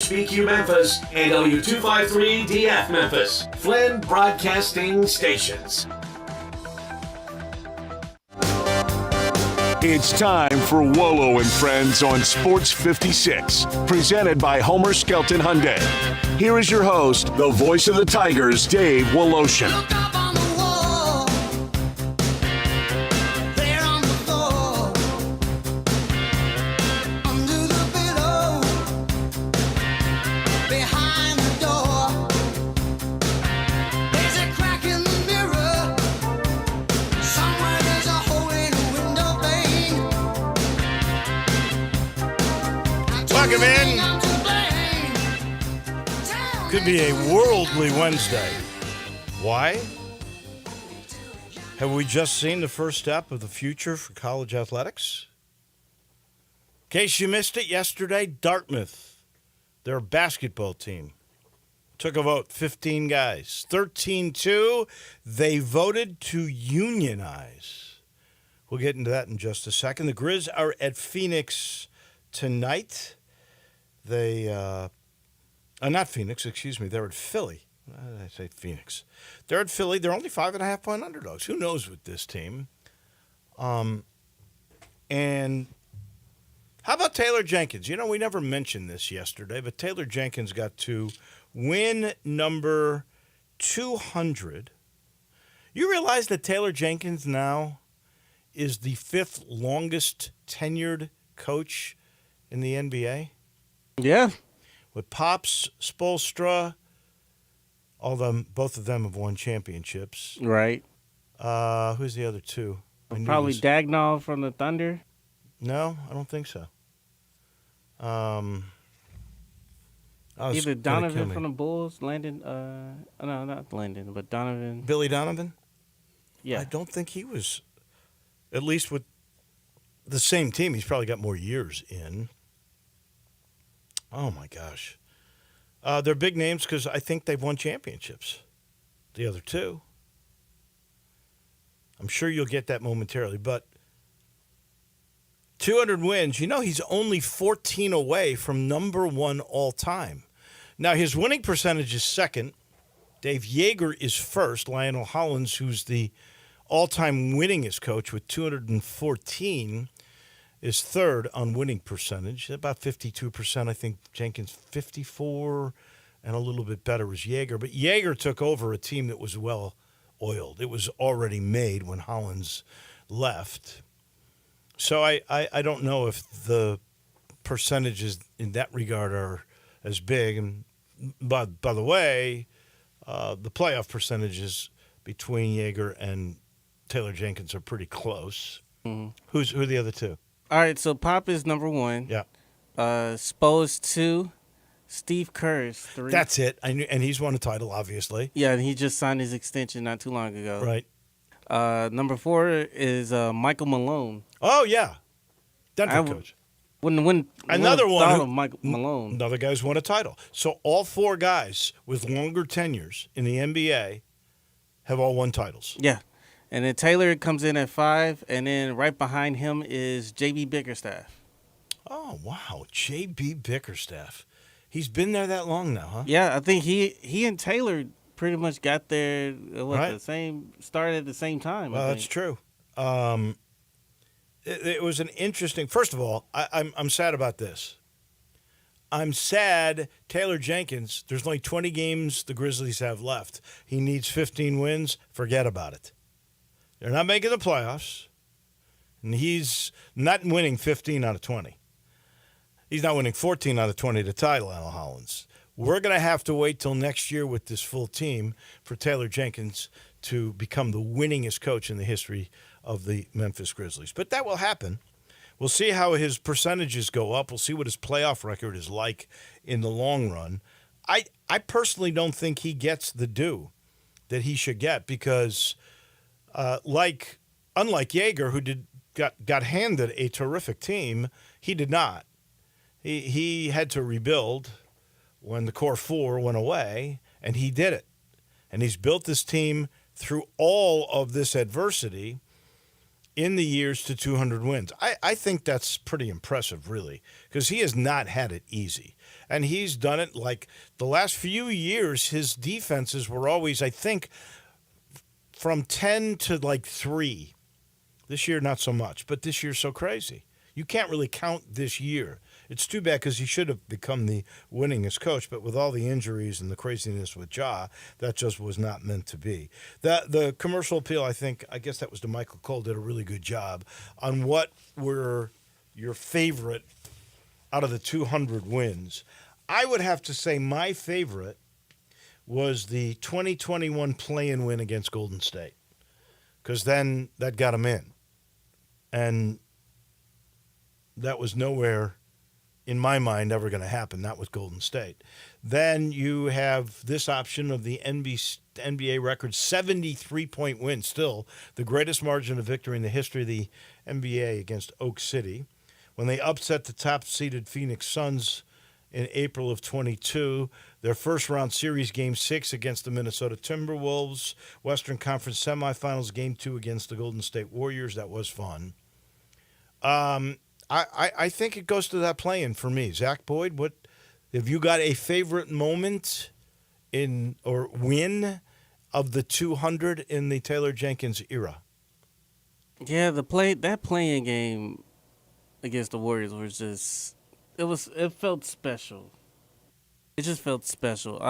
WHBQ Memphis and W253DF Memphis. Flynn Broadcasting Stations. It's time for Wolo and Friends on Sports 56, presented by Homer Skelton Hyundai. Here is your host, the voice of the Tigers, Dave Woloshin. Welcome in. Could be a worldly Wednesday. Why? Have we just seen the first step of the future for college athletics? In case you missed it yesterday, Dartmouth, their basketball team, took a vote, 15 guys. 13-2, they voted to unionize. We'll get into that in just a second. The Grizz are at Phoenix tonight. They, not Phoenix, excuse me. They're at Philly. I say Phoenix. They're at Philly. They're only 5.5-point underdogs. Who knows with this team? And how about Taylor Jenkins? You know, we never mentioned this yesterday, but Taylor Jenkins got to win number 200. You realize that Taylor Jenkins now is the 5th longest tenured coach in the NBA? Yeah. With Pops, Spoelstra, both of them have won championships. Right. Who's the other two? Probably Dagnall from the Thunder. No, I don't think so. Either Donovan from the Bulls, Landon. No, not Landon, but Donovan. Billy Donovan? Yeah. I don't think he was, at least with the same team. He's probably got more years in. Oh, my gosh. They're big names because I think they've won championships, the other two. I'm sure you'll get that momentarily. But 200 wins, you know he's only 14 away from number one all time. Now, his winning percentage is second. Dave Yeager is first. Lionel Hollins, who's the all-time winningest coach with 214, is third on winning percentage, about 52%. I think Jenkins 54, and a little bit better was Yeager. But Yeager took over a team that was well-oiled. It was already made when Hollins left. So I don't know if the percentages in that regard are as big. And by the way, the playoff percentages between Yeager and Taylor Jenkins are pretty close. Mm-hmm. Who are the other two? All right, so Pop is number one. Yeah. Spo's 2. Steve Kerr is 3. That's it. And he's won a title, obviously. Yeah, and he just signed his extension not too long ago. Right. Number 4 is Michael Malone. Oh, yeah. Denver coach. Another one. Michael Malone. Another guy's won a title. So all 4 guys with longer tenures in the NBA have all won titles. Yeah. And then Taylor comes in at 5, and then right behind him is J.B. Bickerstaff. Oh, wow. J.B. Bickerstaff. He's been there that long now, huh? Yeah, I think he and Taylor pretty much got there started at the same time. Well, that's true. It was an interesting. First of all, I'm sad about this. I'm sad Taylor Jenkins, there's only 20 games the Grizzlies have left. He needs 15 wins. Forget about it. They're not making the playoffs, and he's not winning 15 out of 20. He's not winning 14 out of 20 to tie Lionel Hollins. We're going to have to wait till next year with this full team for Taylor Jenkins to become the winningest coach in the history of the Memphis Grizzlies. But that will happen. We'll see how his percentages go up. We'll see what his playoff record is like in the long run. I personally don't think he gets the due that he should get because unlike Yeager, who got handed a terrific team, he did not. He had to rebuild when the core 4 went away, and he did it. And he's built this team through all of this adversity in the years to 200 wins. I think that's pretty impressive, really, because he has not had it easy. And he's done it like the last few years, his defenses were always, I think, from 10 to like 3. This year, not so much, but this year's so crazy. You can't really count this year. It's too bad because he should have become the winningest coach, but with all the injuries and the craziness with Ja, that just was not meant to be. The commercial appeal, I guess that was to Michael Cole, did a really good job on what were your favorite out of the 200 wins. I would have to say my favorite was the 2021 play-in win against Golden State, because then that got him in. And that was nowhere, in my mind, ever going to happen, not with Golden State. Then you have this option of the NBA record 73-point win, still the greatest margin of victory in the history of the NBA against Oak City, when they upset the top-seeded Phoenix Suns in April of 22, their first-round series Game 6 against the Minnesota Timberwolves, Western Conference semifinals Game 2 against the Golden State Warriors. That was fun. I think it goes to that play-in for me. Zach Boyd, what have you got a favorite moment in or win of the 200 in the Taylor Jenkins era? Yeah, that playing game against the Warriors was just it felt special. It just felt special.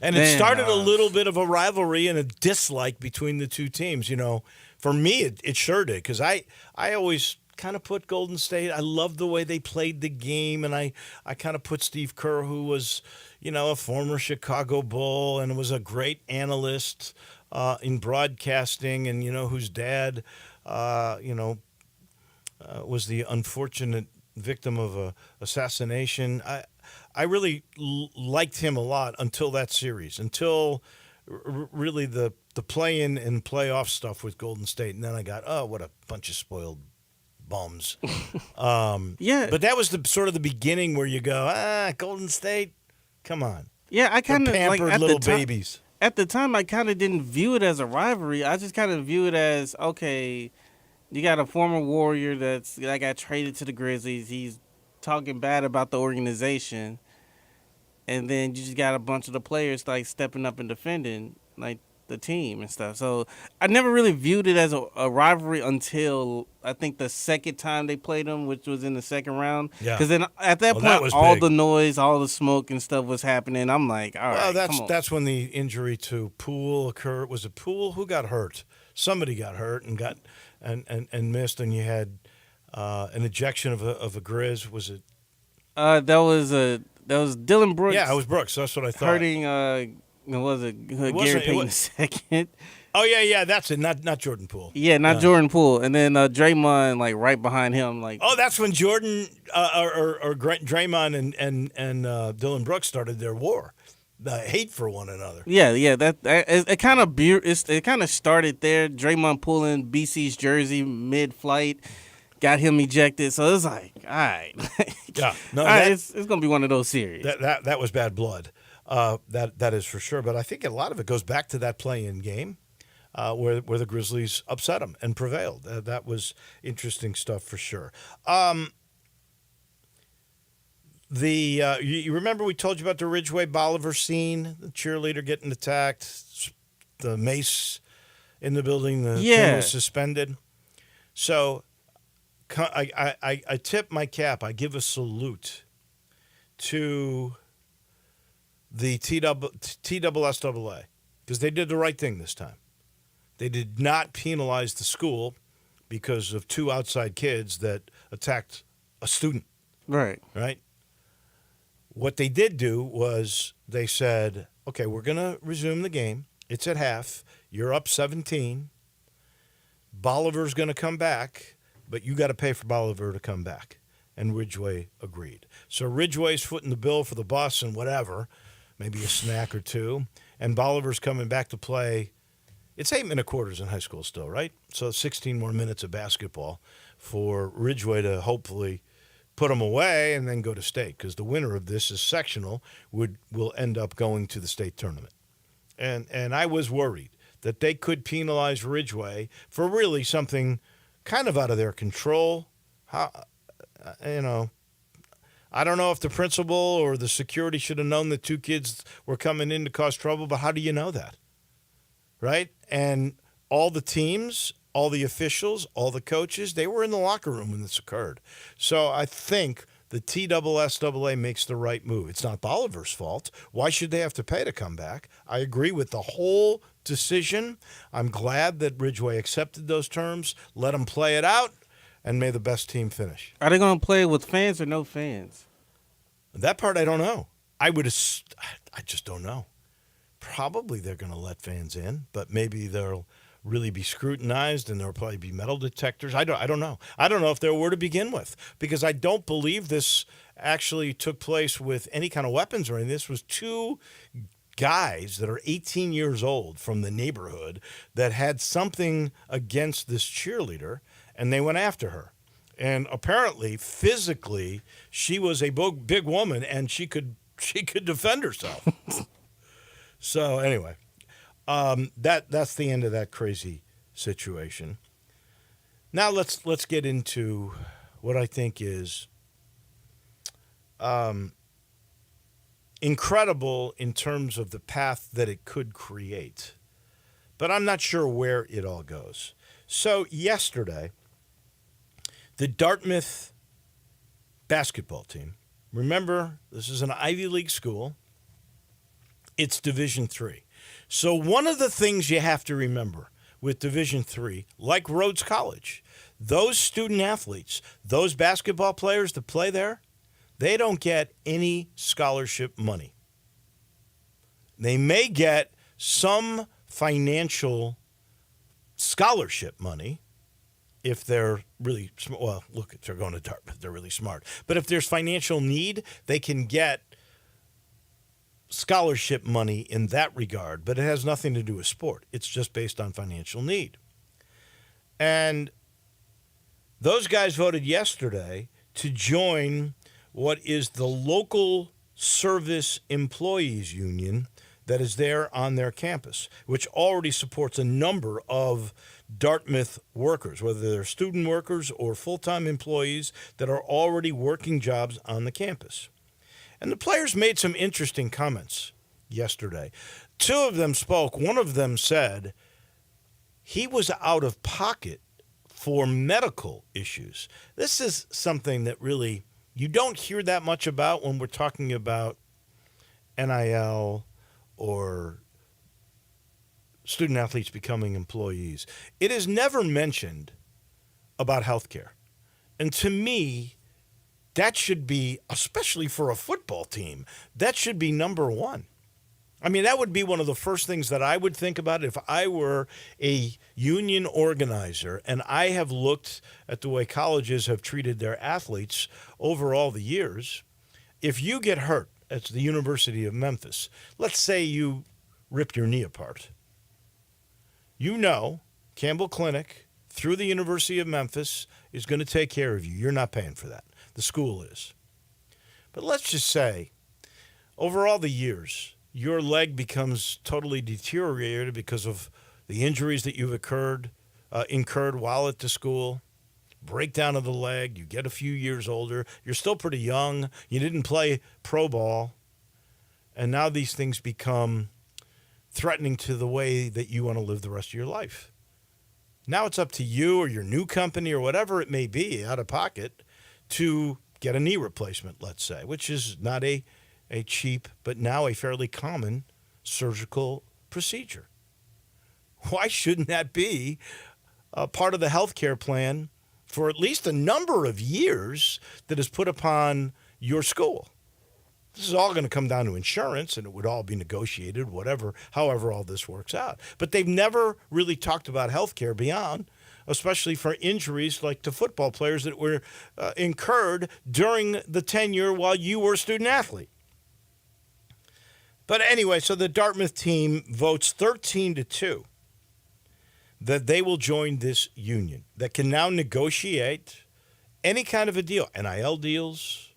And it started a little bit of a rivalry and a dislike between the two teams. You know, for me, it sure did, because I always kind of put Golden State. I loved the way they played the game, and I kind of put Steve Kerr, who was, a former Chicago Bull and was a great analyst in broadcasting, and whose dad, was the unfortunate victim of a assassination. I really liked him a lot until that series, until really the play-in and playoff stuff with Golden State, and then I got, oh, what a bunch of spoiled bums. Yeah. But that was the sort of the beginning where you go, Golden State, come on. Yeah, I kind of pampered like little babies. At the time, I kind of didn't view it as a rivalry. I just kind of view it as, okay, you got a former Warrior that got traded to the Grizzlies. He's talking bad about the organization, and then you just got a bunch of the players like stepping up and defending like the team and stuff. So I never really viewed it as a rivalry until I think the second time they played them, which was in the second round. Yeah. Because then at that point, all the noise, all the smoke and stuff was happening. I'm like, all right, come on. That's when the injury to Poole occurred. Was it Poole? Who got hurt? Somebody got hurt and got and missed, and you had an ejection of a Grizz. Was it? That was Dylan Brooks. Yeah, it was Brooks. That's what I thought. Hurting. Was it Gary Payton second? Oh yeah, that's it. Not Jordan Poole. Yeah, not Jordan Poole, and then Draymond like right behind him. Like, oh, that's when Jordan or Draymond and Dylan Brooks started their war, the hate for one another. Yeah. That it kind of started there. Draymond pulling BC's jersey mid-flight, got him ejected. So it was like, all right, yeah, no, it's gonna be one of those series. That was bad blood. That is for sure. But I think a lot of it goes back to that play-in game where the Grizzlies upset them and prevailed. That was interesting stuff for sure. You remember we told you about the Ridgeway Bolivar scene, the cheerleader getting attacked, the mace in the building, the thing was suspended. So I tip my cap. I give a salute to the TSSAA, because they did the right thing this time. They did not penalize the school because of two outside kids that attacked a student. Right. What they did do was they said, okay, we're going to resume the game. It's at half. You're up 17. Bolivar's going to come back, but you got to pay for Bolivar to come back. And Ridgeway agreed. So Ridgeway's footing the bill for the bus and whatever, maybe a snack or two, and Bolivar's coming back to play. It's 8 minute quarters in high school still, right? So 16 more minutes of basketball for Ridgeway to hopefully put them away and then go to state, because the winner of this is sectional will end up going to the state tournament. And I was worried that they could penalize Ridgeway for really something kind of out of their control. How, I don't know if the principal or the security should have known that two kids were coming in to cause trouble, but how do you know that? Right? And all the teams, all the officials, all the coaches, they were in the locker room when this occurred. So I think the TSSAA makes the right move. It's not Bolivar's fault. Why should they have to pay to come back? I agree with the whole decision. I'm glad that Ridgeway accepted those terms, let them play it out, and may the best team finish. Are they going to play with fans or no fans? That part I don't know. I just don't know. Probably they're going to let fans in, but maybe they'll really be scrutinized and there'll probably be metal detectors. I don't know. I don't know if there were to begin with, because I don't believe this actually took place with any kind of weapons or anything. This was two guys that are 18 years old from the neighborhood that had something against this cheerleader, and they went after her. And apparently, physically, she was a big woman, and she could defend herself. So anyway, that's the end of that crazy situation. Now let's get into what I think is incredible in terms of the path that it could create. But I'm not sure where it all goes. So yesterday, the Dartmouth basketball team, remember, this is an Ivy League school. It's Division III. So one of the things you have to remember with Division III, like Rhodes College, those student athletes, those basketball players that play there, they don't get any scholarship money. They may get some financial scholarship money if they're really smart. Well, look, they're going to Dartmouth. They're really smart. But if there's financial need, they can get scholarship money in that regard. But it has nothing to do with sport. It's just based on financial need. And those guys voted yesterday to join what is the local service employees union that is there on their campus, which already supports a number of Dartmouth workers, whether they're student workers or full-time employees that are already working jobs on the campus. And the players made some interesting comments yesterday. Two of them spoke. One of them said he was out of pocket for medical issues. This is something that really you don't hear that much about when we're talking about NIL or student athletes becoming employees. It is never mentioned about healthcare. And to me, that should be, especially for a football team, that should be number one. I mean, that would be one of the first things that I would think about if I were a union organizer, and I have looked at the way colleges have treated their athletes over all the years. If you get hurt at the University of Memphis, let's say you rip your knee apart. You know Campbell Clinic through the University of Memphis is going to take care of you. You're not paying for that. The school is. But let's just say, over all the years, your leg becomes totally deteriorated because of the injuries that you've incurred while at the school. Breakdown of the leg, you get a few years older, you're still pretty young, you didn't play pro ball, and now these things become threatening to the way that you want to live the rest of your life. Now it's up to you or your new company or whatever it may be out of pocket to get a knee replacement, let's say, which is not a cheap but now a fairly common surgical procedure. Why shouldn't that be a part of the healthcare plan for at least a number of years that is put upon your school? This is all going to come down to insurance, and it would all be negotiated, however all this works out. But they've never really talked about health care beyond, especially for injuries like to football players that were incurred during the tenure while you were a student athlete. But anyway, so the Dartmouth team votes 13-2 that they will join this union that can now negotiate any kind of a deal, NIL deals,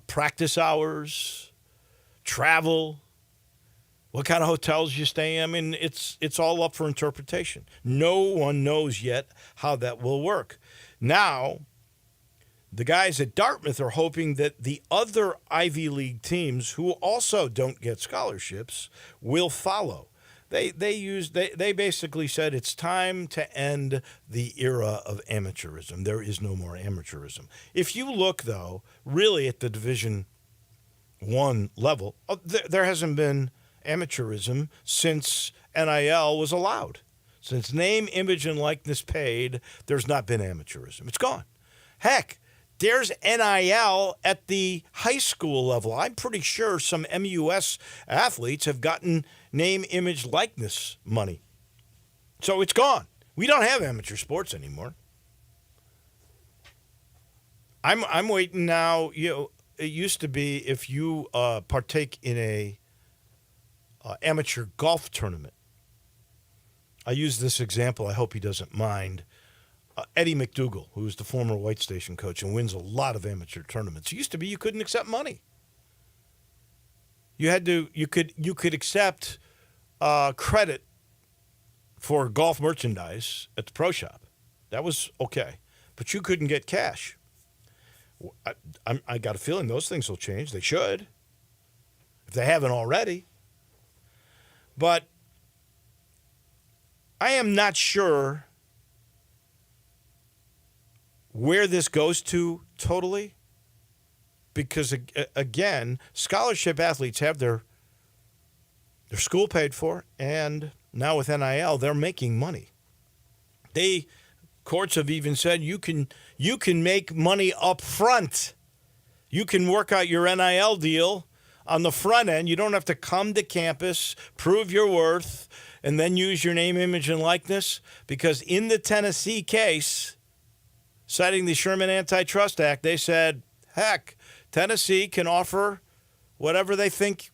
practice hours, travel, What kind of hotels you stay in? I mean, it's all up for interpretation. No one knows yet how that will work. Now, the guys at Dartmouth are hoping that the other Ivy League teams who also don't get scholarships will follow. They basically said it's time to end the era of amateurism. There is no more amateurism. If you look, though, really at the Division I level, there hasn't been amateurism since NIL was allowed. Since name, image, and likeness paid, there's not been amateurism. It's gone. Heck, there's NIL at the high school level. I'm pretty sure some MUS athletes have gotten name, image, likeness money. So it's gone. We don't have amateur sports anymore. I'm waiting now. You know, it used to be if you partake in a amateur golf tournament. I use this example. I hope he doesn't mind. Eddie McDougal, who is the former White Station coach and wins a lot of amateur tournaments. It used to be you couldn't accept money. You could accept credit for golf merchandise at the pro shop. That was okay, but you couldn't get cash. I got a feeling those things will change. They should, if they haven't already. But I am not sure where this goes to totally, because, again, scholarship athletes have their school paid for, and now with NIL, they're making money. Courts have even said you can make money up front. You can work out your NIL deal on the front end. You don't have to come to campus, prove your worth, and then use your name, image, and likeness, because in the Tennessee case, citing the Sherman Antitrust Act, they said, heck, Tennessee can offer whatever they think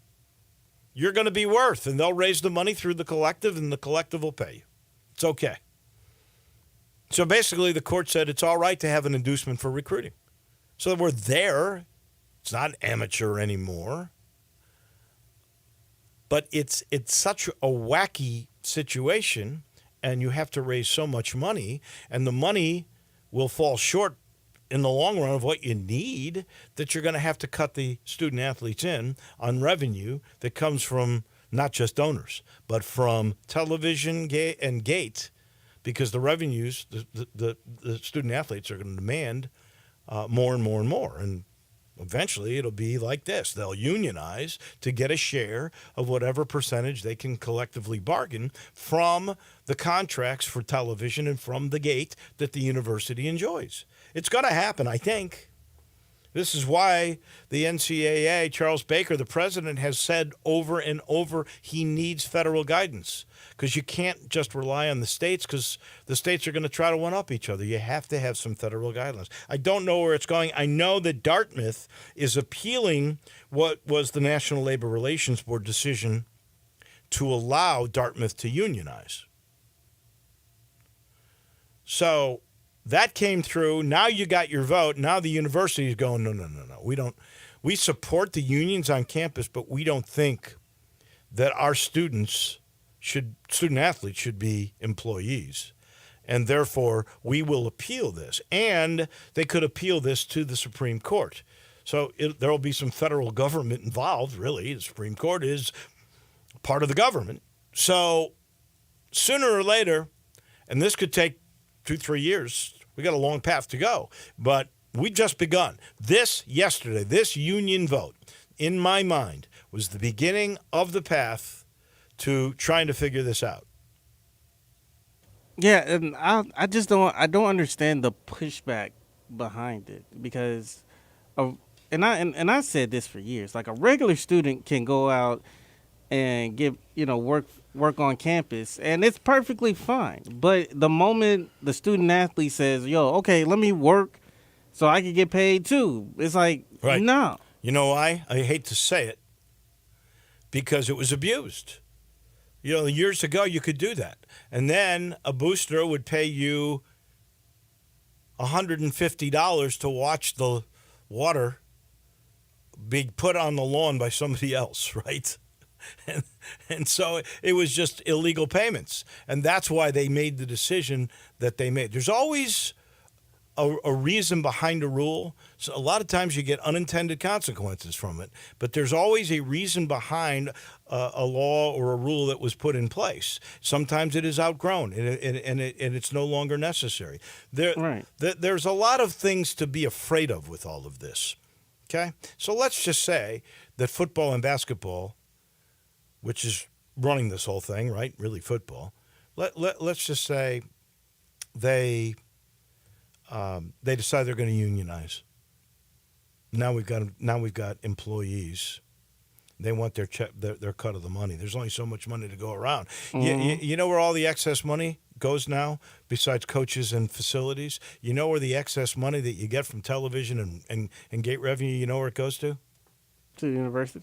you're going to be worth, and they'll raise the money through the collective, and the collective will pay you. It's okay. So basically, the court said it's all right to have an inducement for recruiting. So we're there. It's not amateur anymore. But it's such a wacky situation, and you have to raise so much money, and the money will fall short in the long run of what you need, that you're going to have to cut the student athletes in on revenue that comes from not just donors, but from television and gate, because the revenues, the student athletes are going to demand more and more and more. And eventually it'll be like this. They'll unionize to get a share of whatever percentage they can collectively bargain from the contracts for television and from the gate that the university enjoys. It's going to happen, I think. This is why the NCAA, Charles Baker, the president, has said over and over he needs federal guidance, because you can't just rely on the states, because the states are going to try to one-up each other. You have to have some federal guidelines. I don't know where it's going. I know that Dartmouth is appealing what was the National Labor Relations Board decision to allow Dartmouth to unionize. So that came through. Now you got your vote. Now the university is going, no. We support the unions on campus, but we don't think that our student athletes should be employees. And therefore, we will appeal this. And they could appeal this to the Supreme Court. So there will be some federal government involved, really. The Supreme Court is part of the government. So sooner or later, and this could take 2-3 years, we got a long path to go, but we just begun. This union vote, in my mind, was the beginning of the path to trying to figure this out. Yeah, and I don't understand the pushback behind it, because and I said this for years. Like, a regular student can go out and get work on campus, and it's perfectly fine. But the moment the student athlete says, "Yo, okay, let me work so I can get paid too," it's like, right. No. You know why? I hate to say it, because it was abused. Years ago you could do that, and then a booster would pay you $150 to watch the water be put on the lawn by somebody else, right? And so it was just illegal payments. And that's why they made the decision that they made. There's always a reason behind a rule. So a lot of times you get unintended consequences from it, but there's always a reason behind a law or a rule that was put in place. Sometimes it is outgrown and it's no longer necessary. There's a lot of things to be afraid of with all of this. Okay? So let's just say that football and basketball, which is running this whole thing, right? Really football. Let's just say they decide they're going to unionize. Now we've got employees. They want their cut of the money. There's only so much money to go around. Mm-hmm. You know where all the excess money goes now, besides coaches and facilities? You know where the excess money that you get from television and gate revenue, you know where it goes to? To the university.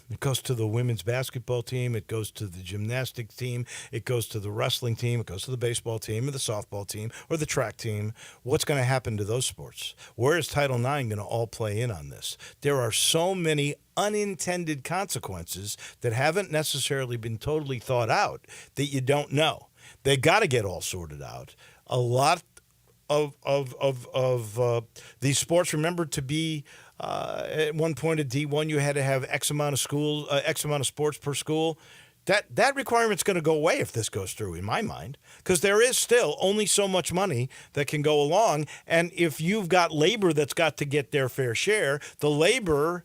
It goes to the women's basketball team. It goes to the gymnastics team. It goes to the wrestling team. It goes to the baseball team or the softball team or the track team. What's going to happen to those sports? Where is Title IX going to all play in on this? There are so many unintended consequences that haven't necessarily been totally thought out that you don't know. They got to get all sorted out. A lot of these sports, remember, to be at one point at D1, you had to have X amount of sports per school. That requirement's going to go away if this goes through, in my mind, because there is still only so much money that can go along. And if you've got labor that's got to get their fair share, the labor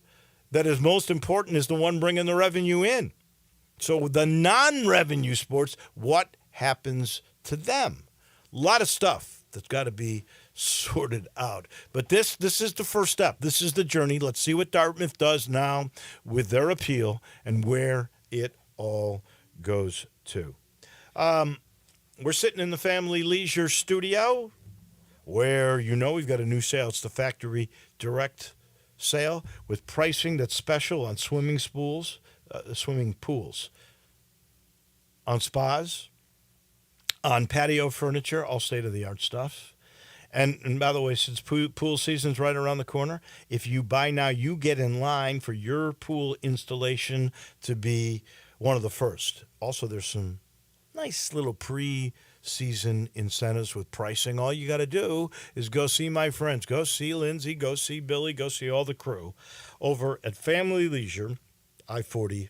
that is most important is the one bringing the revenue in. So the non-revenue sports, what happens to them? A lot of stuff that's got to be sorted out. But this is the first step. This is the journey. Let's see what Dartmouth does now with their appeal and where it all goes to. We're sitting in the Family Leisure studio where, we've got a new sale. It's the factory direct sale with pricing that's special on swimming pools, on spas, on patio furniture, all state-of-the-art stuff. And by the way, since pool season's right around the corner, if you buy now, you get in line for your pool installation to be one of the first. Also, there's some nice little pre-season incentives with pricing. All you got to do is go see my friends. Go see Lindsay. Go see Billy. Go see all the crew over at Family Leisure, I-40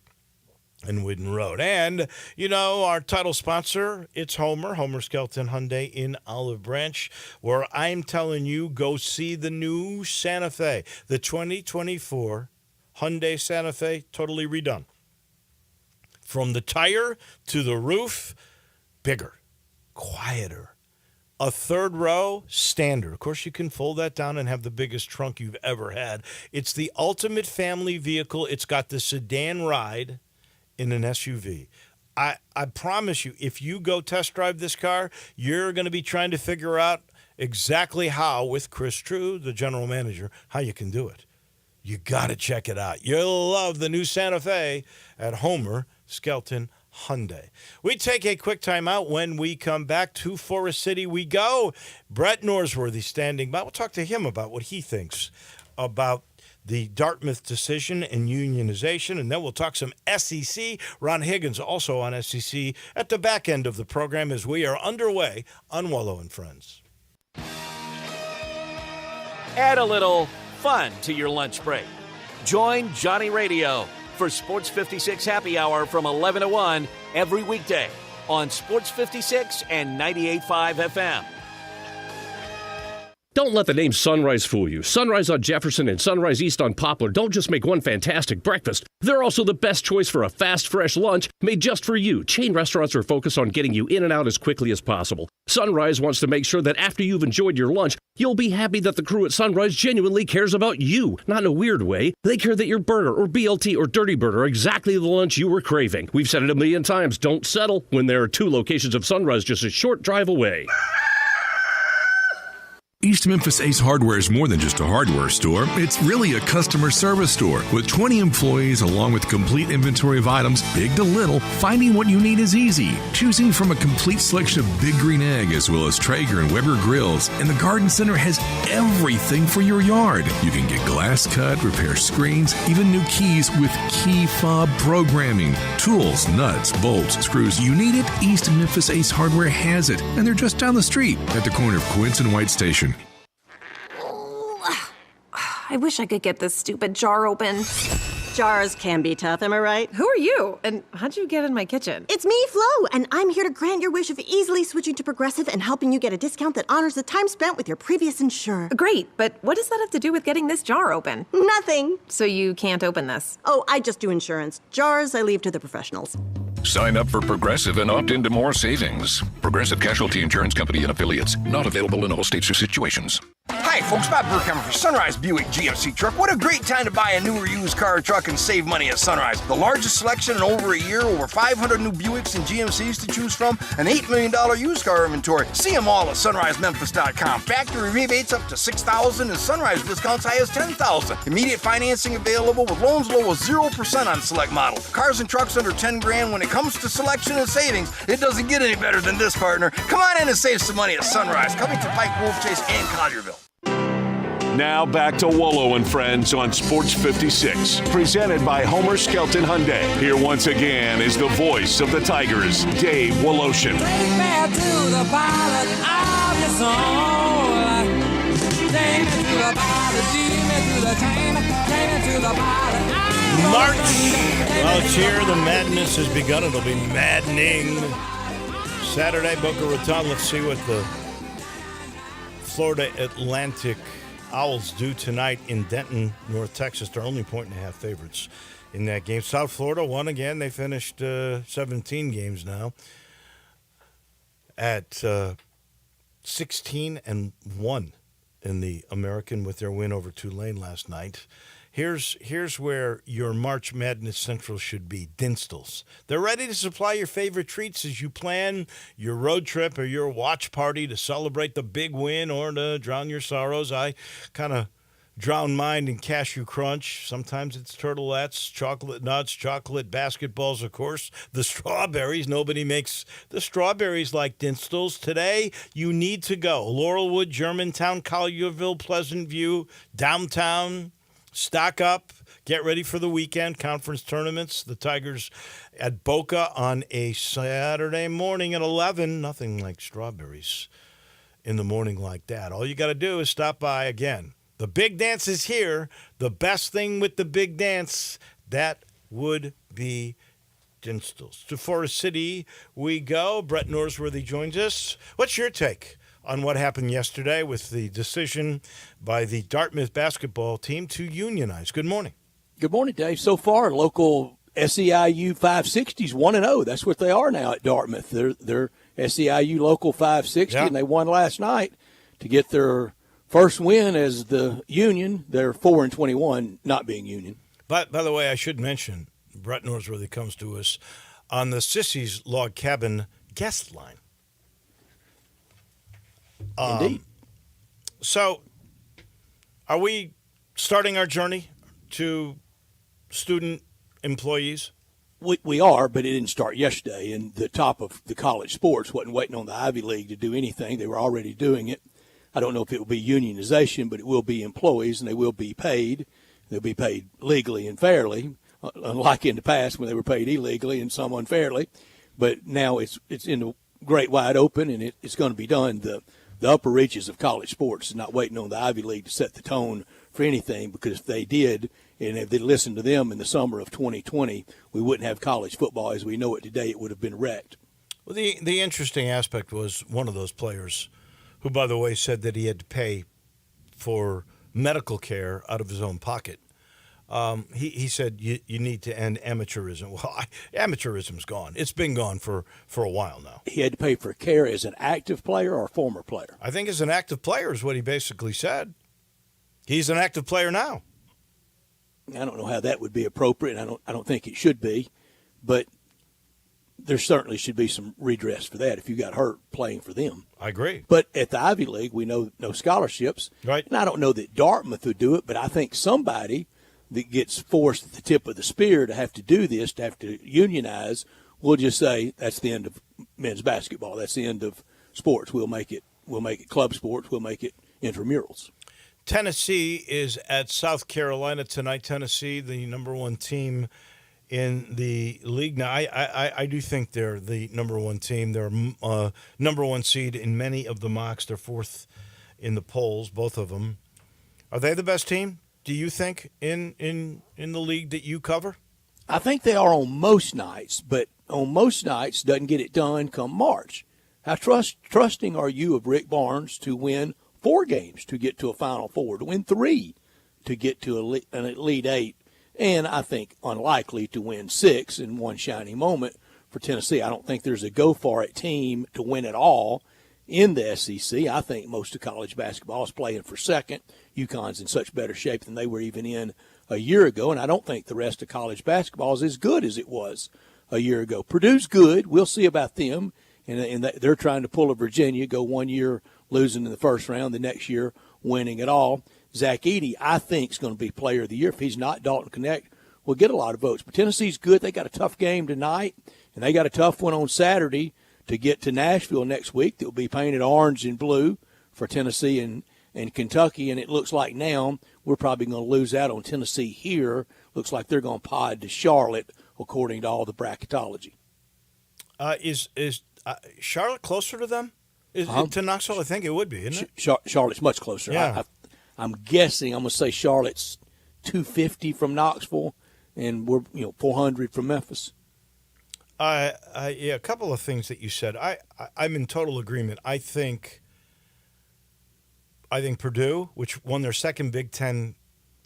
and Whidden Road. And, our title sponsor, it's Homer Skelton Hyundai in Olive Branch, where I'm telling you, go see the new Santa Fe, the 2024 Hyundai Santa Fe, totally redone. From the tire to the roof, bigger, quieter. A third row, standard. Of course, you can fold that down and have the biggest trunk you've ever had. It's the ultimate family vehicle. It's got the sedan ride in an SUV. I promise you, if you go test drive this car, you're going to be trying to figure out exactly how, with Chris True, the general manager, how you can do it. You got to check it out. You'll love the new Santa Fe at Homer Skelton Hyundai. We take a quick time out. When we come back to Forest City, we go. Brett Norsworthy standing by. We'll talk to him about what he thinks about the Dartmouth decision and unionization, and then we'll talk some SEC. Ron Higgins also on SEC at the back end of the program as we are underway on Wolo and Friends. Add a little fun to your lunch break. Join Johnny Radio for Sports 56 Happy Hour from 11 to 1 every weekday on Sports 56 and 98.5 FM. Don't let the name Sunrise fool you. Sunrise on Jefferson and Sunrise East on Poplar don't just make one fantastic breakfast. They're also the best choice for a fast, fresh lunch made just for you. Chain restaurants are focused on getting you in and out as quickly as possible. Sunrise wants to make sure that after you've enjoyed your lunch, you'll be happy that the crew at Sunrise genuinely cares about you. Not in a weird way. They care that your burger or BLT or Dirty Bird are exactly the lunch you were craving. We've said it a million times. Don't settle when there are 2 locations of Sunrise just a short drive away. East Memphis Ace Hardware is more than just a hardware store. It's really a customer service store. With 20 employees along with complete inventory of items, big to little, finding what you need is easy. Choosing from a complete selection of Big Green Egg as well as Traeger and Weber grills. And the Garden Center has everything for your yard. You can get glass cut, repair screens, even new keys with key fob programming. Tools, nuts, bolts, screws. You need it? East Memphis Ace Hardware has it. And they're just down the street at the corner of Quince and White Station. I wish I could get this stupid jar open. Jars can be tough, am I right? Who are you? And how'd you get in my kitchen? It's me, Flo, and I'm here to grant your wish of easily switching to Progressive and helping you get a discount that honors the time spent with your previous insurer. Great, but what does that have to do with getting this jar open? Nothing. So you can't open this? Oh, I just do insurance. Jars, I leave to the professionals. Sign up for Progressive and opt into more savings. Progressive Casualty Insurance Company and Affiliates. Not available in all states or situations. Hi, folks. Bob Burkheimer for Sunrise Buick GMC Truck. What a great time to buy a new or used car or truck and save money at Sunrise. The largest selection in over a year, over 500 new Buicks and GMCs to choose from, an $8 million used car inventory. See them all at sunrisememphis.com. Factory rebates up to $6,000 and Sunrise discounts high as $10,000. Immediate financing available with loans low as 0% on select models. Cars and trucks under $10,000. When it comes to selection and savings, it doesn't get any better than this, partner. Come on in and save some money at Sunrise. Coming to Pike, Wolf Chase, and Collierville. Now back to Wolo and Friends on Sports 56, presented by Homer Skelton Hyundai. Here once again is the voice of the Tigers, Dave Woloshin. Take me to the pilot of your soul. Take me to the pilot, lead me to the chain. Take me to the pilot. March. Well, it's here. The madness has begun. It'll be maddening. Saturday, Boca Raton. Let's see what the Florida Atlantic Owls do tonight in Denton, North Texas. They're only 1.5 favorites in that game. South Florida won again. They finished 17 games now at 16-1 in the American with their win over Tulane last night. Here's where your March Madness Central should be. Dinstall's. They're ready to supply your favorite treats as you plan your road trip or your watch party to celebrate the big win or to drown your sorrows. I kind of drown mine in Cashew Crunch. Sometimes it's turtlettes, chocolate nuts, chocolate basketballs, of course. The strawberries. Nobody makes the strawberries like Dinstall's. Today, you need to go. Laurelwood, Germantown, Collierville, Pleasant View, downtown. Stock up, get ready for the weekend conference tournaments. The Tigers at Boca on a Saturday morning at 11. Nothing like strawberries in the morning like that. All you got to do is stop by again. The big dance is here. The best thing with the big dance, that would be Dinstall's. To Forest City we go. Brett Norsworthy joins us. What's your take on what happened yesterday with the decision by the Dartmouth basketball team to unionize? Good morning. Good morning, Dave. So far, local SEIU 560s 1-0. That's what they are now at Dartmouth. They're SEIU local 560, and they won last night to get their first win as the Union. They're 4-21, not being Union. But by the way, I should mention Brett Norsworthy comes to us on the Sissy's Log Cabin guest line. Indeed. So, are we starting our journey to student employees? We are, but it didn't start yesterday. And the top of the college sports wasn't waiting on the Ivy League to do anything. They were already doing it. I don't know if it will be unionization, but it will be employees, and they will be paid. They'll be paid legally and fairly, unlike in the past when they were paid illegally and some unfairly. But now it's in the great wide open, and it's going to be done. The upper reaches of college sports is not waiting on the Ivy League to set the tone for anything, because if they did, and if they listened to them in the summer of 2020, we wouldn't have college football as we know it today. It would have been wrecked. Well, the interesting aspect was one of those players who, by the way, said that he had to pay for medical care out of his own pocket. He said you need to end amateurism. Well, amateurism's gone. It's been gone for a while now. He had to pay for care as an active player or a former player? I think as an active player is what he basically said. He's an active player now. I don't know how that would be appropriate. I don't think it should be. But there certainly should be some redress for that if you got hurt playing for them. I agree. But at the Ivy League, we know no scholarships. Right. And I don't know that Dartmouth would do it, but I think somebody that gets forced at the tip of the spear to have to do this, to have to unionize, will just say that's the end of men's basketball. That's the end of sports. We'll make it club sports. We'll make it intramurals. Tennessee is at South Carolina tonight. Tennessee, the number one team in the league. Now, I do think they're the number one team. They're number one seed in many of the mocks. They're fourth in the polls, both of them. Are they the best team, do you think, in the league that you cover? I think they are on most nights, but on most nights doesn't get it done come March. How trusting are you of Rick Barnes to win 4 games to get to a Final Four, to win 3 to get to an Elite 8, and I think unlikely to win 6 in one shining moment for Tennessee? I don't think there's a go-for-it team to win it all in the SEC. I think most of college basketball is playing for second. UConn's in such better shape than they were even in a year ago, and I don't think the rest of college basketball is as good as it was a year ago. Purdue's good. We'll see about them, and they're trying to pull a Virginia, go 1 year losing in the first round, the next year winning it all. Zach Edey, I think, is going to be player of the year. If he's not, Dalton Connect will get a lot of votes. But Tennessee's good. They got a tough game tonight, and they got a tough one on Saturday to get to Nashville next week. That will be painted orange and blue for Tennessee and Kentucky, and it looks like now we're probably going to lose out on Tennessee here. Looks like they're going to pod to Charlotte, according to all the bracketology. Is Charlotte closer to them? To Knoxville? I think it would be, isn't it? Charlotte's much closer. Yeah. I'm guessing. I'm going to say Charlotte's 250 from Knoxville, and we're 400 from Memphis. Yeah, a couple of things that you said. I'm in total agreement. I think Purdue, which won their second Big Ten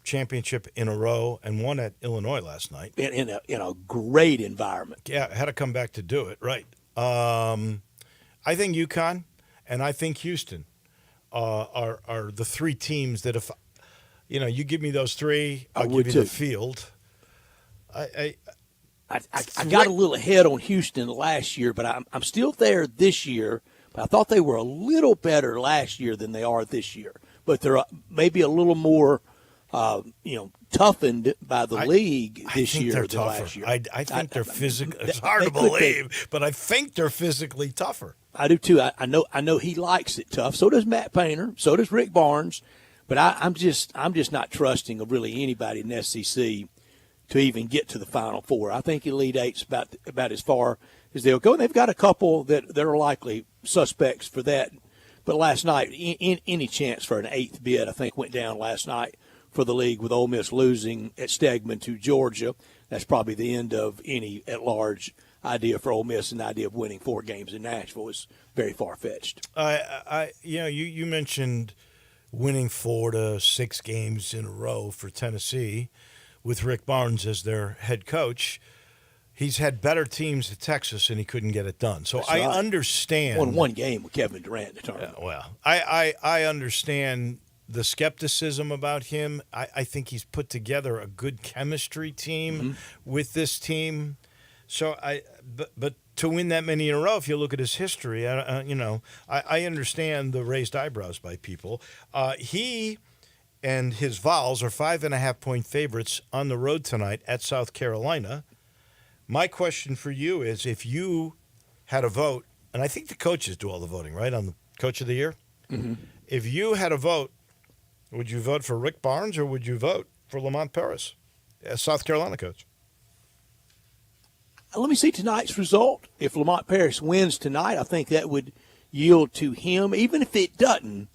championship in a row and won at Illinois last night. In a great environment. Yeah, had to come back to do it, right. I think UConn and I think Houston are the 3 teams that if you give me those 3, I'll give you the field. I got a little ahead on Houston last year, but I'm still there this year. But I thought they were a little better last year than they are this year. But they're maybe a little more, toughened by the league this year than last year. I think they're physically. It's hard to believe, but I think they're physically tougher. I do too. I know he likes it tough. So does Matt Painter. So does Rick Barnes. But I'm just not trusting of really anybody in the SEC to even get to the Final Four. I think Elite Eight's about as far as they'll go. And they've got a couple that are likely suspects for that. But last night, any chance for an 8th bid, I think, went down last night for the league with Ole Miss losing at Stegman to Georgia. That's probably the end of any at-large idea for Ole Miss, and the idea of winning 4 games in Nashville is very far-fetched. You mentioned winning 4 to 6 games in a row for Tennessee with Rick Barnes as their head coach. He's had better teams at Texas, and he couldn't get it done. So I understand. Won 1 game with Kevin Durant in the tournament. I understand the skepticism about him. I think he's put together a good chemistry team with this team. So but to win that many in a row, if you look at his history, I understand the raised eyebrows by people. He and his Vols are 5.5-point favorites on the road tonight at South Carolina. My question for you is, if you had a vote, and I think the coaches do all the voting, right, on the Coach of the Year? Mm-hmm. If you had a vote, would you vote for Rick Barnes or would you vote for Lamont Paris as South Carolina coach? Let me see tonight's result. If Lamont Paris wins tonight, I think that would yield to him. Even if it doesn't,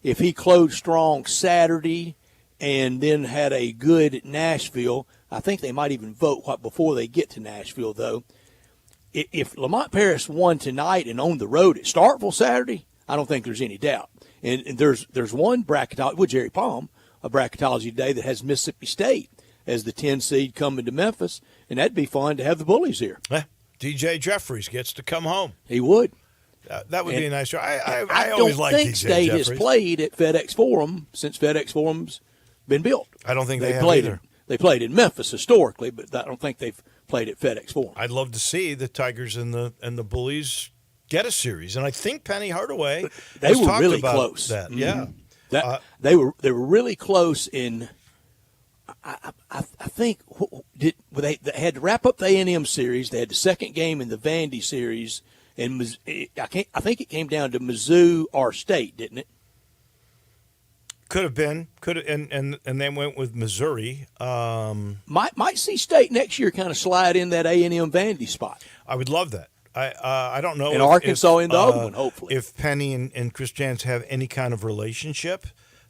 if he closed strong Saturday and then had a good Nashville, I think they might even vote before they get to Nashville, though. If Lamont Paris won tonight and on the road at Starkville Saturday, I don't think there's any doubt. And there's one bracketology with Jerry Palm, a bracketology today that has Mississippi State as the 10 seed coming to Memphis, and that'd be fun to have the Bullies here. DJ Jeffries gets to come home. He would. That would be a nice show. I always like DJ Jeffries. I don't think State has played at FedEx Forum since FedEx Forum's been built. I don't think they have played either. They played in Memphis historically, but I don't think they've played at FedEx Forum. I'd love to see the Tigers and the Bullies get a series, and I think Penny Hardaway they were talked really about close. That, mm-hmm. Yeah, they were really close in. I think they had to wrap up the A&M series. They had the second game in the Vandy series, and I think it came down to Mizzou or State, didn't it? Could have been, and they went with Missouri. Might see State next year kind of slide in that A&M Vandy spot. I would love that. I don't know. And Arkansas in the other one, hopefully. If Penny and Chris Jans have any kind of relationship,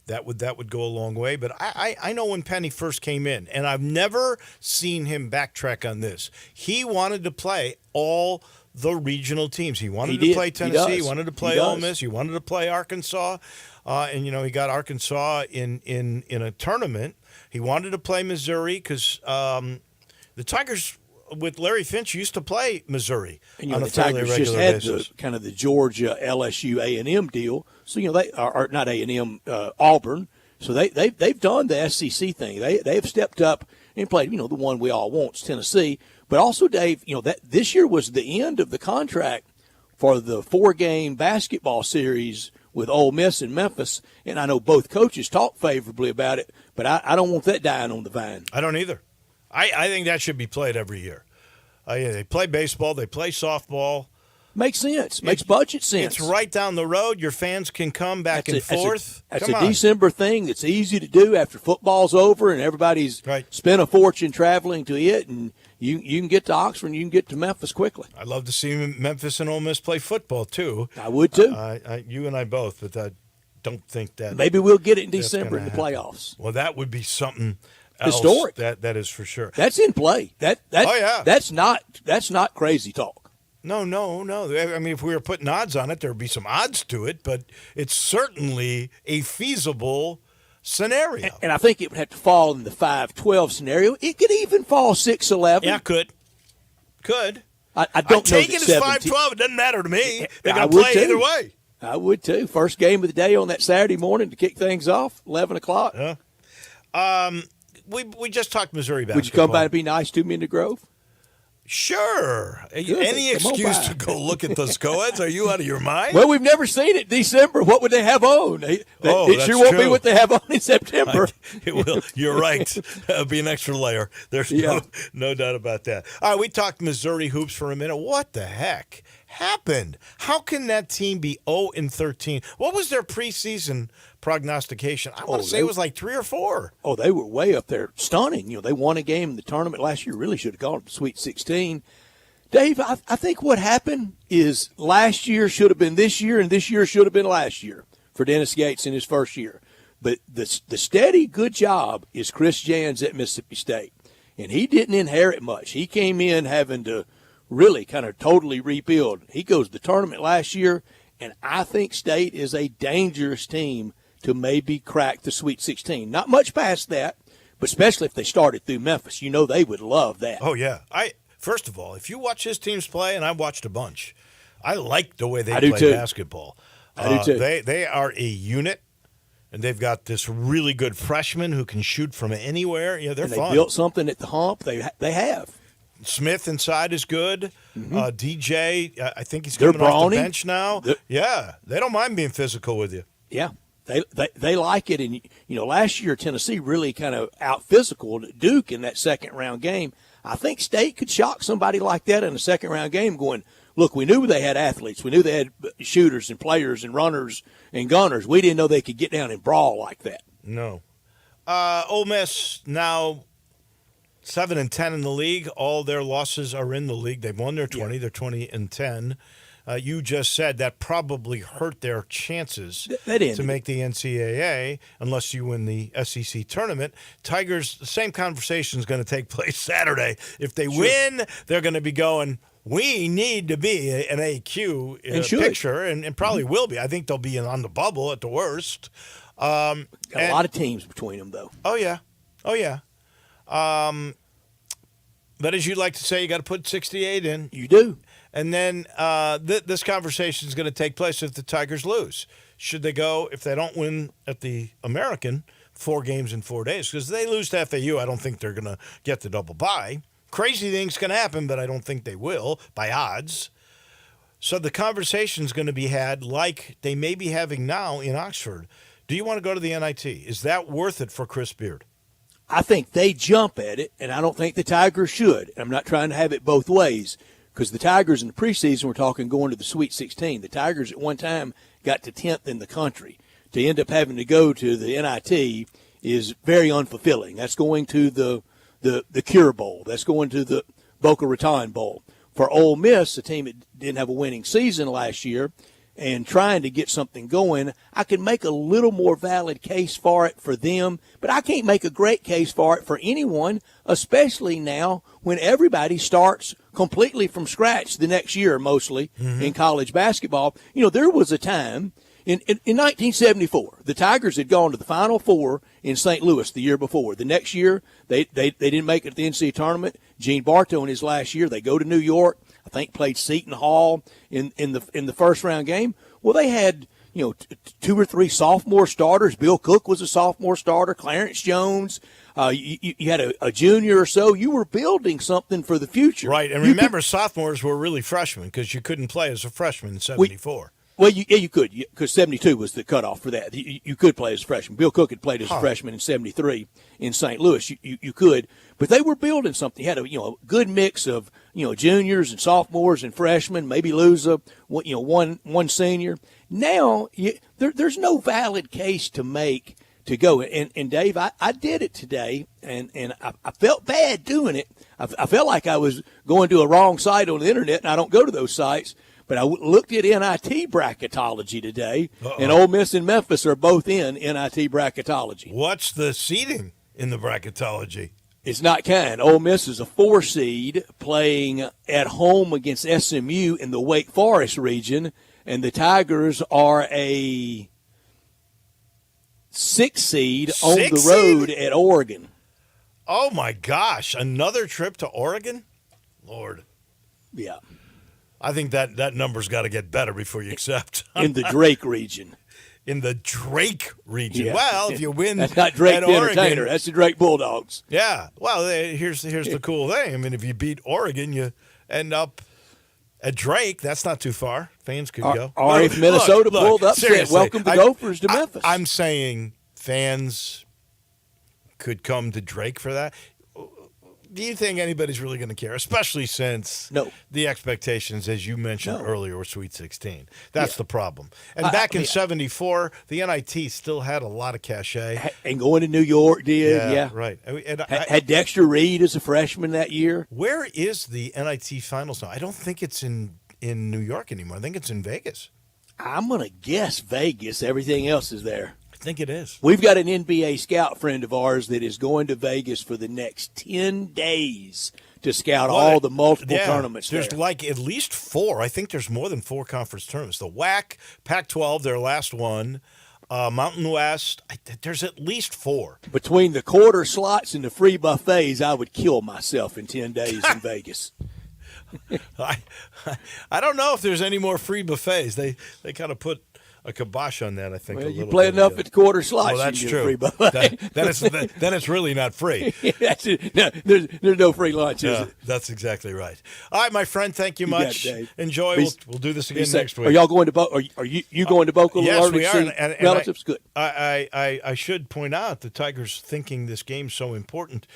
that would go a long way. But I know when Penny first came in, and I've never seen him backtrack on this. He wanted to play all the regional teams. He wanted to play Tennessee. He wanted to play Ole Miss. He wanted to play Arkansas. And he got Arkansas in a tournament. He wanted to play Missouri because the Tigers with Larry Finch used to play Missouri and, on a the fairly Tigers regular just had basis. kind of the Georgia LSU A&M deal. So they are not A&M Auburn. So they've done the SEC thing. They've stepped up and played. The one we all want is Tennessee. But also, Dave, that this year was the end of the contract for the 4-game basketball series with Ole Miss and Memphis, and I know both coaches talk favorably about it, but I don't want that dying on the vine. I don't either. I think that should be played every year. They play baseball. They play softball. Makes sense. Makes budget sense. It's right down the road. Your fans can come back and forth. That's a December thing that's easy to do after football's over and everybody's spent a fortune traveling to it, and you can get to Oxford and you can get to Memphis quickly. I'd love to see Memphis and Ole Miss play football, too. I would, too. You and I both, but I don't think that. Maybe we'll get it in December in the playoffs. Well, that would be something else. Historic. That is for sure. That's in play. That's not crazy talk. No. I mean, if we were putting odds on it, there would be some odds to it, but it's certainly a feasible scenario. And I think it would have to fall in the 5-12 scenario. It could even fall 6-11. Yeah, could. I don't know. Take it as 5-12. It doesn't matter to me. They're going to play either way. I would, too. First game of the day on that Saturday morning to kick things off, 11 o'clock. We just talked Missouri basketball. Would you come by and be nice to me in the Grove? Sure. Any excuse to go look at those co-eds? Are you out of your mind? Well, we've never seen it December. What would they have on? It sure won't be what they have on in September. It will. You're right. It'll be an extra layer. There's no doubt about that. All right, we talked Missouri hoops for a minute. What the heck happened? How can that team be 0-13? What was their preseason prognostication? I want to say it was like 3 or 4. Oh, they were way up there. Stunning. They won a game in the tournament last year. Really should have gone to Sweet 16. Dave, I think what happened is last year should have been this year, and this year should have been last year for Dennis Gates in his first year. But the steady good job is Chris Jans at Mississippi State. And he didn't inherit much. He came in having to really kind of totally rebuild. He goes to the tournament last year, and I think State is a dangerous team to maybe crack the Sweet 16. Not much past that, but especially if they started through Memphis. They would love that. Oh, yeah. First of all, if you watch his teams play, and I watched a bunch, I like the way they play basketball. I do too. They are a unit, and they've got this really good freshman who can shoot from anywhere. Yeah, they're fun. They built something at the hump. They have. Smith inside is good. DJ, I think he's coming off the bench now. They don't mind being physical with you. Yeah, they like it. And, last year Tennessee really kind of out-physicaled Duke in that second-round game. I think State could shock somebody like that in a second-round game going, look, we knew they had athletes. We knew they had shooters and players and runners and gunners. We didn't know they could get down and brawl like that. No. Ole Miss now 7-10 in the league. All their losses are in the league. They've won their 20. They're 20-10. You just said that probably hurt their chances to make the NCAA unless you win the SEC tournament. Tigers, the same conversation is going to take place Saturday. If they win, they're going to be going, we need to be an AQ picture, and probably will be. I think they'll be on the bubble at the worst. Got a lot of teams between them, though. Oh, yeah. But as you like to say, you got to put 68 in. You do. And then this conversation is going to take place if the Tigers lose. Should they go, if they don't win at the American, 4 games in 4 days. Because they lose to FAU, I don't think they're going to get the double bye. Crazy things can happen, but I don't think they will by odds. So the conversation's going to be had like they may be having now in Oxford. Do you want to go to the NIT? Is that worth it for Chris Beard? I think they jump at it, and I don't think the Tigers should. I'm not trying to have it both ways, because the Tigers in the preseason were talking going to the Sweet 16. The Tigers at one time got to 10th in the country. To end up having to go to the NIT is very unfulfilling. That's going to the Cure Bowl. That's going to the Boca Raton Bowl. For Ole Miss, a team that didn't have a winning season last year, and trying to get something going, I can make a little more valid case for it for them, but I can't make a great case for it for anyone, especially now when everybody starts completely from scratch the next year, mostly, in college basketball. You know, there was a time in 1974, the Tigers had gone to the Final Four in St. Louis the year before. The next year, they didn't make it to the NCAA tournament. Gene Bartow in his last year, they go to New York. I think played Seton Hall in the first round game. Well, they had 2 or 3 sophomore starters. Bill Cook was a sophomore starter. Clarence Jones. You had a junior or so. You were building something for the future, right? And remember, sophomores were really freshmen because you couldn't play as a freshman in '74. Well, you could, because 72 was the cutoff for that. You could play as a freshman. Bill Cook had played as a freshman in 73 in St. Louis. You could, but they were building something. You had a good mix of juniors and sophomores and freshmen. Maybe lose one senior. Now there's no valid case to make to go. And Dave, I did it today, and I felt bad doing it. I felt like I was going to a wrong site on the internet, and I don't go to those sites. But I looked at NIT bracketology today, and Ole Miss and Memphis are both in NIT bracketology. What's the seeding in the bracketology? It's not kind. Ole Miss is a 4 seed playing at home against SMU in the Wake Forest region, and the Tigers are a 6 seed on the road at Oregon. Oh, my gosh. Another trip to Oregon? Lord. Yeah. I think that number's got to get better before you accept. In the Drake region. In the Drake region. Yeah. Well, if you win that's not Drake the Oregon, Entertainer. That's the Drake Bulldogs. Yeah. Well, here's the cool thing. I mean, if you beat Oregon, you end up at Drake. That's not too far. Fans could go. Or if Minnesota pulled up, said, welcome the Gophers to Memphis. I'm saying fans could come to Drake for that. Do you think anybody's really going to care, especially since the expectations, as you mentioned earlier, were Sweet 16? That's the problem. And back in 74, the NIT still had a lot of cachet. And going to New York did, yeah. Right. Had Dexter Reed as a freshman that year. Where is the NIT Finals now? I don't think it's in New York anymore. I think it's in Vegas. I'm going to guess Vegas. Everything else is there. I think it is. We've got an NBA scout friend of ours that is going to Vegas for the next 10 days to scout all the multiple tournaments There's there. like at least 4. I think there's more than 4 conference tournaments. The WAC, Pac-12, their last one, Mountain West, there's at least 4. Between the quarter slots and the free buffets, I would kill myself in 10 days in Vegas. I don't know if there's any more free buffets. They kind of put a kibosh on that, I think. Well, you play enough at the quarter slots. Well, that's you true. Then it's really not free. No, there's no free lunch, is it? That's exactly right. All right, my friend, thank you much. Enjoy. We'll do this again next week. Are y'all going to Boca? Are you going to Boca? Yes, we are. And relatives, good. I should point out the Tigers thinking this game's so important.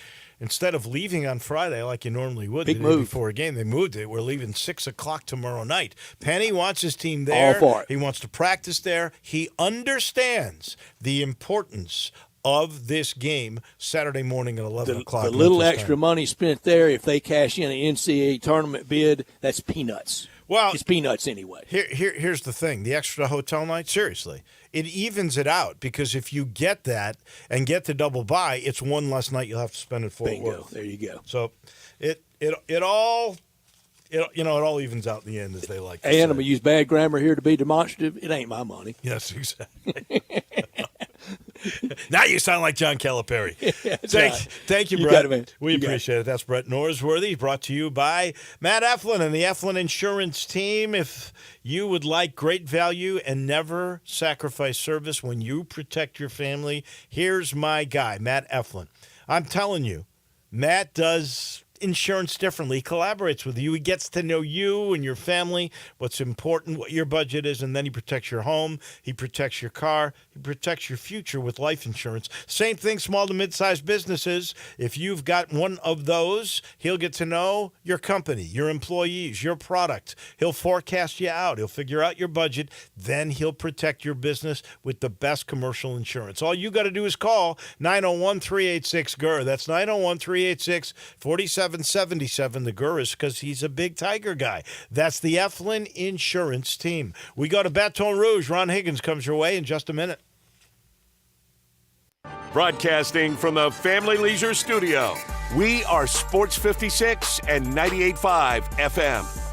Instead of leaving on Friday like you normally would Big move. Before a game, they moved it. We're leaving 6 o'clock tomorrow night. Penny wants his team there. All for it. He wants to practice there. He understands the importance of this game Saturday morning at 11 o'clock. The little extra money spent there, if they cash in an NCAA tournament bid, that's peanuts. Well, it's peanuts anyway. Here's the thing. The extra hotel night, seriously, it evens it out because if you get that and get the double bye, it's one less night you'll have to spend at Fort Worth. There you go. So it all evens out in the end, as they like to say. And I'm going to use bad grammar here to be demonstrative. It ain't my money. Yes, exactly. Now you sound like John Calipari. Thank you, You Brett. got it, man. We You got appreciate it. That's Brett Norsworthy, brought to you by Matt Eflin and the Eflin Insurance Team. If you would like great value and never sacrifice service when you protect your family, here's my guy, Matt Eflin. I'm telling you, Matt does insurance differently. He collaborates with you. He gets to know you and your family, what's important, what your budget is, and then he protects your home. He protects your car. He protects your future with life insurance. Same thing, small to mid-sized businesses. If you've got one of those, he'll get to know your company, your employees, your product. He'll forecast you out. He'll figure out your budget. Then he'll protect your business with the best commercial insurance. All you got to do is call 901-386-GUR. That's 901-386-4777. The GUR is because he's a big Tiger guy. That's the Eflin Insurance Team. We go to Baton Rouge. Ron Higgins comes your way in just a minute. Broadcasting from the Family Leisure Studio, we are Sports 56 and 98.5 FM.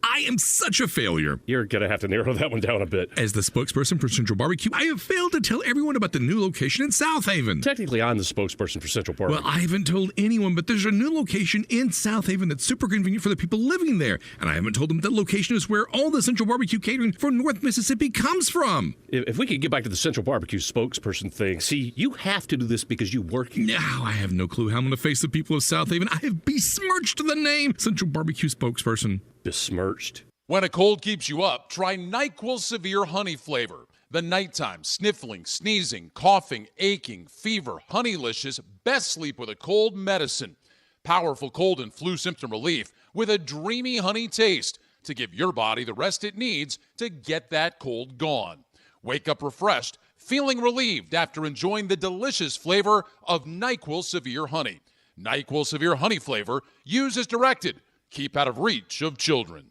I am such a failure. You're going to have to narrow that one down a bit. As the spokesperson for Central Barbecue, I have failed to tell everyone about the new location in South Haven. Technically, I'm the spokesperson for Central Barbecue. Well, I haven't told anyone, but there's a new location in South Haven that's super convenient for the people living there. And I haven't told them that location is where all the Central Barbecue catering for North Mississippi comes from. If we could get back to the Central Barbecue spokesperson thing, see, you have to do this because you work here. Now, I have no clue how I'm going to face the people of South Haven. I have besmirched the name Central Barbecue spokesperson. Besmirched. When a cold keeps you up, try NyQuil Severe Honey Flavor. The nighttime, sniffling, sneezing, coughing, aching, fever, Honeylicious, best sleep with a cold medicine. Powerful cold and flu symptom relief with a dreamy honey taste to give your body the rest it needs to get that cold gone. Wake up refreshed, feeling relieved after enjoying the delicious flavor of NyQuil Severe Honey. NyQuil Severe Honey Flavor, use as directed. Keep out of reach of children.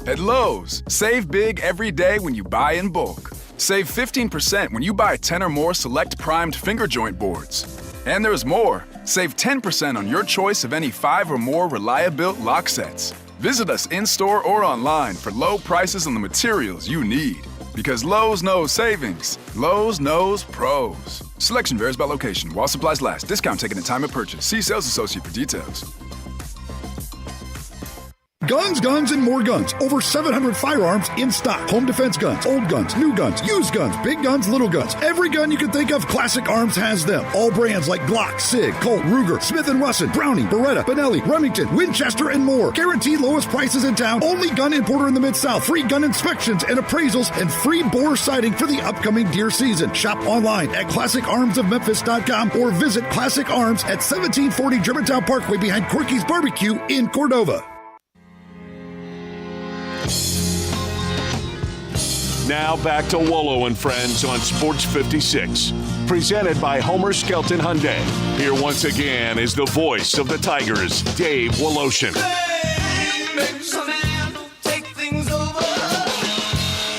At Lowe's, save big every day when you buy in bulk. Save 15% when you buy 10 or more select primed finger joint boards. And there's more. Save 10% on your choice of any 5 or more Reliabuilt lock sets. Visit us in-store or online for low prices on the materials you need. Because Lowe's knows savings. Lowe's knows pros. Selection varies by location. While supplies last. Discount taken at time of purchase. See sales associate for details. Guns, guns, and more guns. Over 700 firearms in stock. Home defense guns, old guns, new guns, used guns, big guns, little guns. Every gun you can think of, Classic Arms has them. All brands like Glock, Sig, Colt, Ruger, Smith & Wesson, Browning, Beretta, Benelli, Remington, Winchester, and more. Guaranteed lowest prices in town. Only gun importer in the Mid-South. Free gun inspections and appraisals and free bore sighting for the upcoming deer season. Shop online at ClassicArmsOfMemphis.com or visit Classic Arms at 1740 Germantown Parkway behind Corky's Barbecue in Cordova. Now back to Wolo and Friends on Sports 56. Presented by Homer Skelton Hyundai. Here once again is the voice of the Tigers, Dave Woloshin.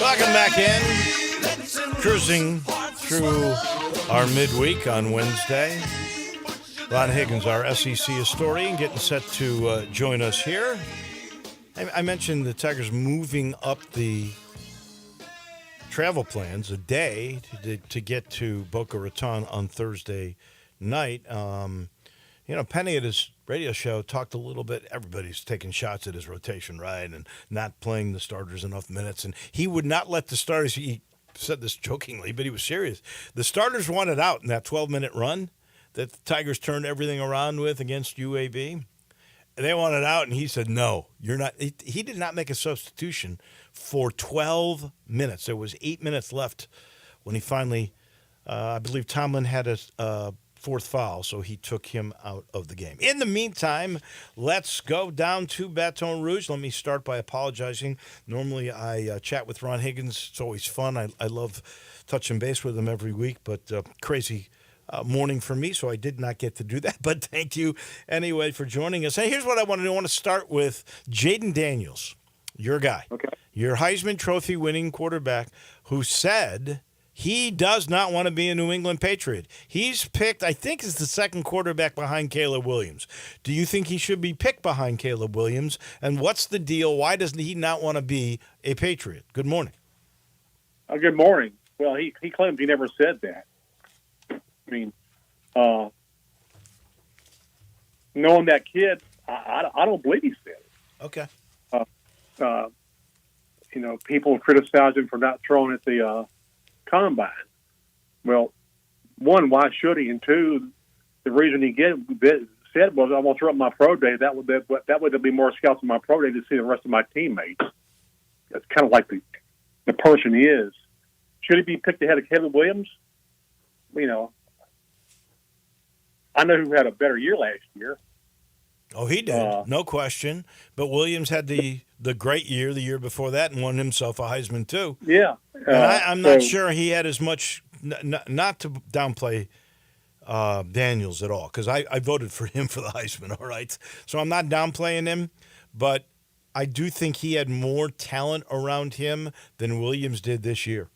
Welcome back in. Cruising through our midweek on Wednesday. Ron Higgins, our SEC historian, getting set to join us here. I mentioned the Tigers moving up the travel plans a day to get to Boca Raton on Thursday night. Penny at his radio show talked a little bit. Everybody's taking shots at his rotation, right, and not playing the starters enough minutes. And he would not let the starters, he said this jokingly, but he was serious. The starters wanted out in that 12-minute run that the Tigers turned everything around with against UAB. They wanted out, and he said, no, you're not. He did not make a substitution for 12 minutes. There was 8 minutes left when he finally, I believe Tomlin had a fourth foul, so he took him out of the game. In the meantime, let's go down to Baton Rouge. Let me start by apologizing. Normally I chat with Ron Higgins. It's always fun. I love touching base with him every week, but crazy morning for me, so I did not get to do that. But thank you anyway for joining us. Hey, here's what I want to do. I want to start with Jaden Daniels, your guy, your Heisman Trophy winning quarterback, who said he does not want to be a New England Patriot. He's picked, I think, is the second quarterback behind Caleb Williams. Do you think he should be picked behind Caleb Williams? And what's the deal? Why doesn't he not want to be a Patriot? Good morning. Good morning. Well, he claims he never said that. I mean, knowing that kid, I don't believe he said it. Okay. People criticize him for not throwing at the combine. Well, one, why should he? And two, the reason he said was, "I want to throw up my pro day. That way there'll be more scouts on my pro day to see the rest of my teammates." That's kind of like the person he is. Should he be picked ahead of Caleb Williams? I know who had a better year last year. Oh, he did, no question. But Williams had the great year the year before that and won himself a Heisman too. Yeah, and I'm not sure he had as much. Not to downplay Daniels at all, because I voted for him for the Heisman. All right, so I'm not downplaying him, but I do think he had more talent around him than Williams did this year.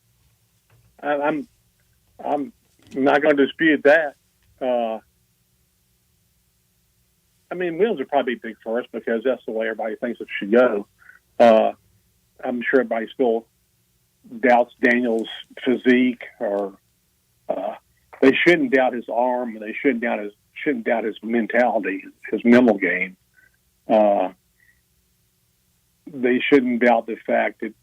I'm not going to dispute that. Williams would probably be big first because that's the way everybody thinks it should go. I'm sure everybody still doubts Daniels' physique, or they shouldn't doubt his arm, and they shouldn't doubt his mentality, his mental game. They shouldn't doubt the fact that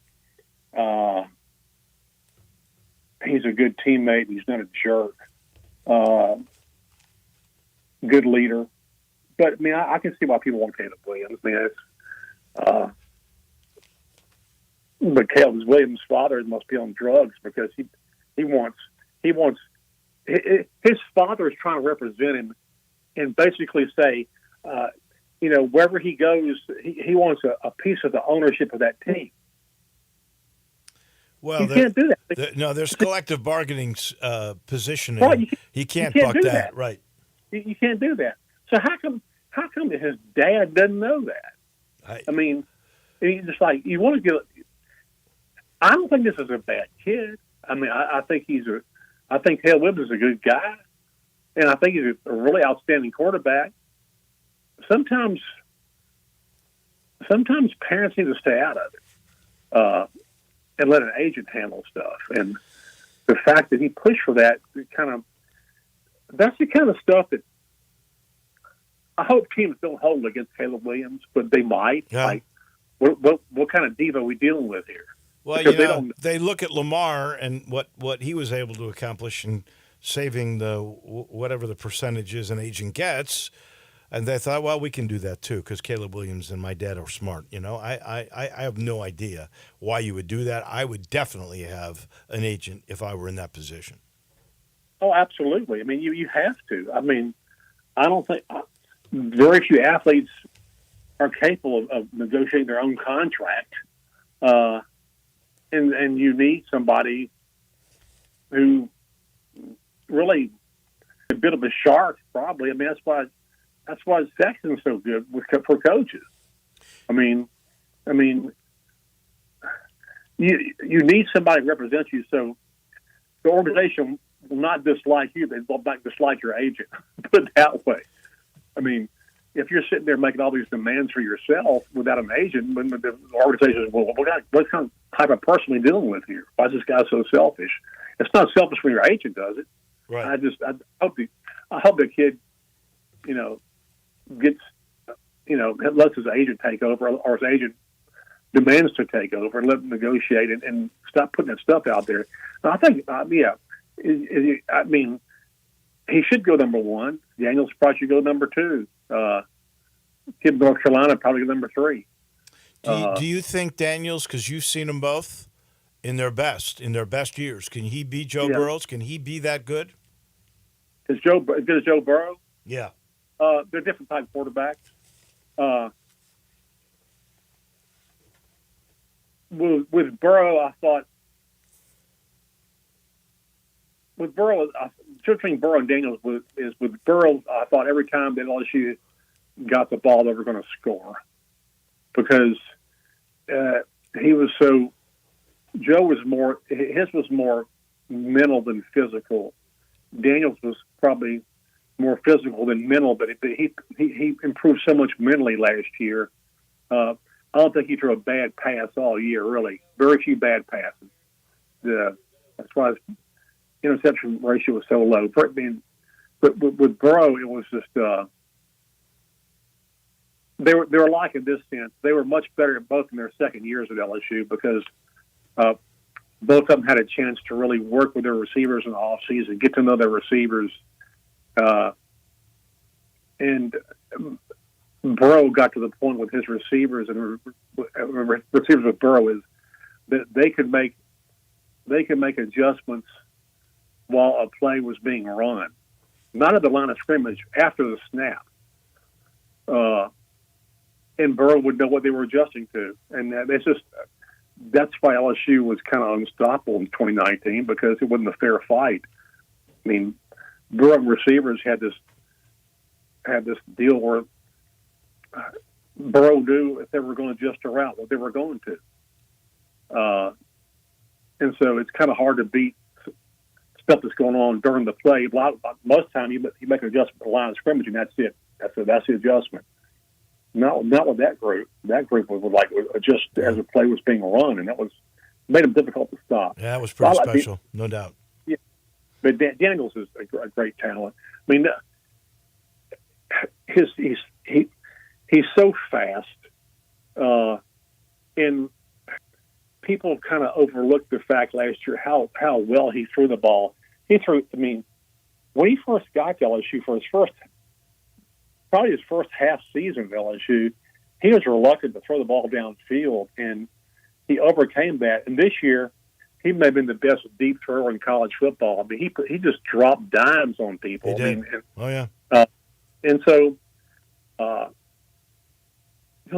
he's a good teammate. He's not a jerk. Good leader. But I can see why people want Caleb Williams. But Caleb Williams' father must be on drugs because he wants his father is trying to represent him and basically say, wherever he goes, he wants a piece of the ownership of that team. Well, you can't do that. There's collective bargaining positioning. Right, he can't buck buck that. Right. You can't do that. So how come his dad doesn't know that? He's just like, you want to get. I don't think this is a bad kid. I think Caleb Williams is a good guy, and I think he's a really outstanding quarterback. Sometimes parents need to stay out of it and let an agent handle stuff. And the fact that he pushed for that, that's the kind of stuff that I hope teams don't hold against Caleb Williams, but they might. Yeah. Like, what kind of diva are we dealing with here? Well, they look at Lamar and what he was able to accomplish in saving whatever the percentage is an agent gets, and they thought, well, we can do that too because Caleb Williams and my dad are smart. I have no idea why you would do that. I would definitely have an agent if I were in that position. Oh, absolutely. You have to. I don't think very few athletes are capable of negotiating their own contract. And you need somebody who really a bit of a shark, probably. That's why Sexton's so good for coaches. You need somebody to represent you, so the organization will not dislike you; they will not dislike your agent. Put it that way. If you're sitting there making all these demands for yourself without an agent, when the organization is, well, what kind of type of person are we dealing with here? Why is this guy so selfish? It's not selfish when your agent does it. Right. I hope the kid, gets, lets his agent take over, or his agent demands to take over and let him negotiate and stop putting that stuff out there. And I think, he should go number one. Daniels probably should go number two. Kid North Carolina probably go number three. Do you think Daniels, because you've seen them both in their best years, can he be Joe Burrows? Can he be that good? Is Joe good as Joe Burrow? Yeah. They're different type quarterbacks. With Burrow, I thought. With Burrow, between Burrow and Daniels is with Burrow, I thought every time that LSU got the ball, they were going to score because he was so. Joe was more. His was more mental than physical. Daniels was probably more physical than mental, but he improved so much mentally last year. I don't think he threw a bad pass all year. Really, very few bad passes. that's why his interception ratio was so low. But with Burrow, it was just they were alike in this sense. They were much better both in their second years at LSU because both of them had a chance to really work with their receivers in the offseason, get to know their receivers. And Burrow got to the point with his receivers and receivers with Burrow is that they could make adjustments while a play was being run, not at the line of scrimmage, after the snap. And Burrow would know what they were adjusting to, and that's why LSU was kind of unstoppable in 2019 because it wasn't a fair fight. I mean, Burrow receivers had this deal where Burrow knew if they were going to adjust a route, what they were going to. And so it's kind of hard to beat stuff that's going on during the play. Most time you make an adjustment at the line of scrimmage, and that's it. That's the adjustment. Not with that group. That group would adjust as the play was being run, and that made them difficult to stop. Yeah, that was pretty special, no doubt. Yeah, but Daniels is a great talent. I mean, he's so fast, and people kind of overlooked the fact last year how well he threw the ball. He threw. I mean, when he first got to LSU for probably his first half season at LSU, he was reluctant to throw the ball downfield, and he overcame that. And this year, he may have been the best deep thrower in college football. I mean, he just dropped dimes on people. He did. I mean, Oh yeah. And so he'll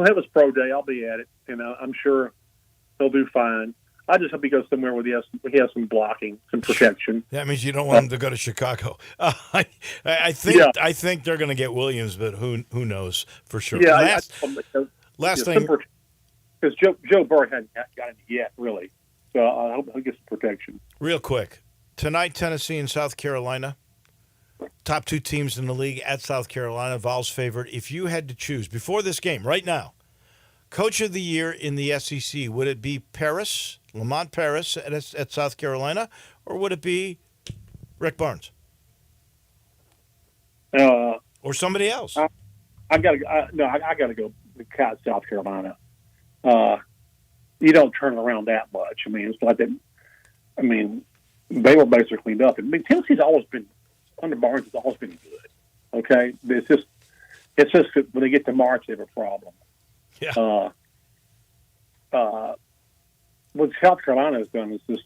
have his pro day. I'll be at it, and I'm sure he'll do fine. I just hope he goes somewhere where he has some blocking, some protection. That means you don't want him to go to Chicago. I think they're going to get Williams, but who knows for sure. Yeah, last thing, because Joe Burrow hadn't got it yet, really. So I hope he gets some protection. Real quick, tonight Tennessee and South Carolina, top two teams in the league at South Carolina. Vols favored. If you had to choose before this game, right now, Coach of the Year in the SEC, would it be Lamont Paris at South Carolina, or would it be Rick Barnes? Or somebody else? I got to go with South Carolina. You don't turn it around that much. I mean, it's like that. I mean, they were basically cleaned up. I mean, Tennessee's always been under Barnes. Has always been good. Okay, it's just that when they get to March, they have a problem. Yeah. What South Carolina has done is just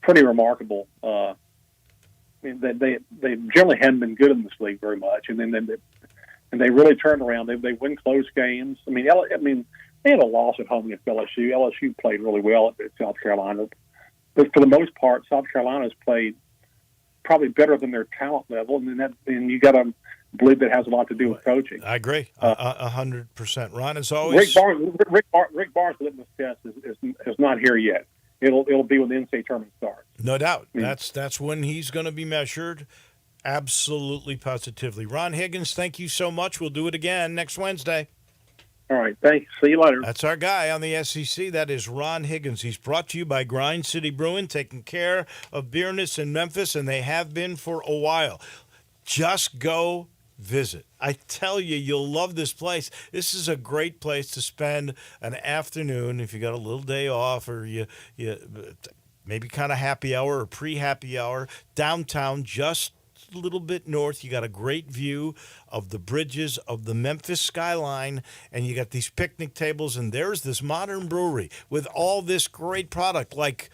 pretty remarkable. I mean, they generally hadn't been good in this league very much, and then they really turned around. They win close games. I mean, they had a loss at home against LSU. LSU played really well at South Carolina, but for the most part, South Carolina's played probably better than their talent level, and you got to believe that has a lot to do with coaching. I agree, 100%. Ron, as always, Rick Barnes' litmus test is not here yet. It'll be when the NCAA tournament starts. No doubt. I mean, that's when he's going to be measured. Absolutely, positively. Ron Higgins, thank you so much. We'll do it again next Wednesday. All right, thanks. See you later. That's our guy on the SEC. That is Ron Higgins. He's brought to you by Grind City Brewing, taking care of beerness in Memphis, and they have been for a while. Just go visit. I tell you, you'll love this place. This is a great place to spend an afternoon if you got a little day off, or you maybe kind of happy hour or pre-happy hour downtown, just a little bit north. You got a great view of the bridges of the Memphis skyline, and you got these picnic tables, and there's this modern brewery with all this great product like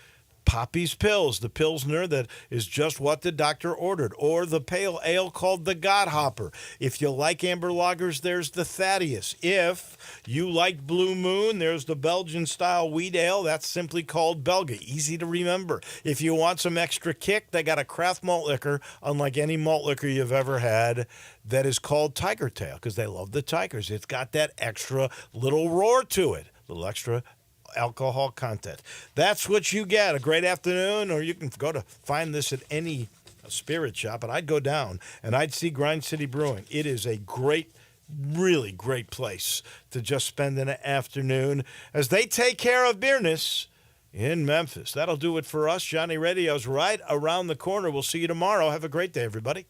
Poppy's Pills, the Pilsner that is just what the doctor ordered, or the pale ale called the Godhopper. If you like amber lagers, there's the Thaddeus. If you like Blue Moon, there's the Belgian-style wheat ale. That's simply called Belga. Easy to remember. If you want some extra kick, they got a craft malt liquor, unlike any malt liquor you've ever had, that is called Tiger Tail, because they love the Tigers. It's got that extra little roar to it, little extra alcohol content. That's what you get. A great afternoon, or you can go to find this at any spirit shop, and I'd go down and I'd see Grind City Brewing. It is a great, really great place to just spend an afternoon as they take care of beerness in Memphis. That'll do it for us. Johnny Radio's right around the corner. We'll see you tomorrow. Have a great day, everybody.